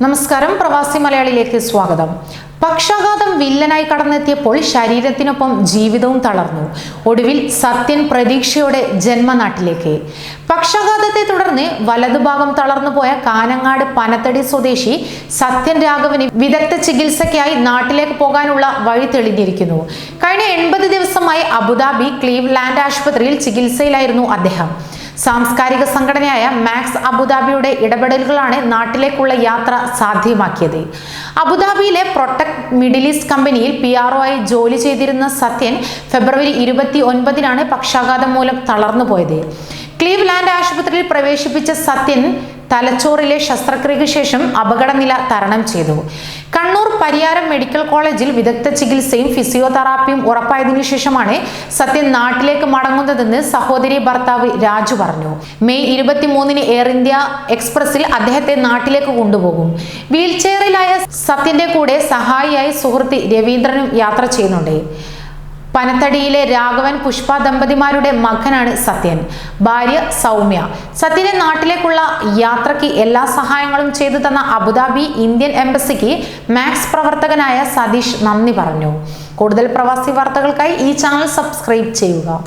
നമസ്കാരം, പ്രവാസി മലയാളിയിലേക്ക് സ്വാഗതം. പക്ഷാഘാതം വില്ലനായി കടന്നെത്തിയപ്പോൾ ശരീരത്തിനൊപ്പം ജീവിതവും തളർന്നു. ഒടുവിൽ സത്യൻ പ്രതീക്ഷയോടെ ജന്മനാട്ടിലേക്ക്. പക്ഷാഘാതത്തെ തുടർന്ന് വലതുഭാഗം തളർന്നുപോയ കാനങ്ങാട് പനത്തടി സ്വദേശി സത്യൻ രാഘവന് വിദഗ്ധ ചികിത്സയ്ക്കായി നാട്ടിലേക്ക് പോകാനുള്ള വഴി തെളിഞ്ഞിരിക്കുന്നു. കഴിഞ്ഞ 80 ദിവസമായി അബുദാബി ക്ലീവ്ലാൻഡ് ആശുപത്രിയിൽ ചികിത്സയിലായിരുന്നു അദ്ദേഹം. സാംസ്കാരിക സംഘടനയായ മാക്സ് അബുദാബിയുടെ ഇടപെടലുകളാണ് നാട്ടിലേക്കുള്ള യാത്ര സാധ്യമാക്കിയത്. അബുദാബിയിലെ പ്രൊട്ടക്ട് മിഡിൽ ഈസ്റ്റ് കമ്പനിയിൽ PRO ആയി ജോലി ചെയ്തിരുന്ന സത്യൻ ഫെബ്രുവരി 29-നാണ് പക്ഷാഘാതം മൂലം തളർന്നുപോയത്. ക്ലീവ്ലാൻഡ് ആശുപത്രിയിൽ പ്രവേശിപ്പിച്ച സത്യൻ തലച്ചോറിലെ ശസ്ത്രക്രിയയ്ക്ക് ശേഷം അപകടനില തരണം ചെയ്തു. കണ്ണൂർ പരിയാരം മെഡിക്കൽ കോളേജിൽ വിദഗ്ധ ചികിത്സയും ഫിസിയോതെറാപ്പിയും ഉറപ്പായതിനു ശേഷമാണ് സത്യൻ നാട്ടിലേക്ക് മടങ്ങുന്നതെന്ന് സഹോദരി ഭർത്താവ് രാജു പറഞ്ഞു. മെയ് 23-ന് എയർ ഇന്ത്യ എക്സ്പ്രസിൽ അദ്ദേഹത്തെ നാട്ടിലേക്ക് കൊണ്ടുപോകും. വീൽചെയറിലായ സത്യന്റെ കൂടെ സഹായിയായി സുഹൃത്ത് രവീന്ദ്രനും യാത്ര ചെയ്യുന്നുണ്ട്. പനത്തടിയിലെ രാഘവൻ പുഷ്പ ദമ്പതിമാരുടെ മകനാണ് സത്യൻ. ഭാര്യ സൗമ്യ. സത്യന്റെ നാട്ടിലേക്കുള്ള യാത്രയ്ക്ക് എല്ലാ സഹായങ്ങളും ചെയ്തു തന്ന അബുദാബി ഇന്ത്യൻ എംബസിക്ക് മാക്സ് പ്രവർത്തകനായ സതീഷ് നന്ദി പറഞ്ഞു. കൂടുതൽ പ്രവാസി വാർത്തകൾക്കായി ഈ ചാനൽ സബ്സ്ക്രൈബ് ചെയ്യുക.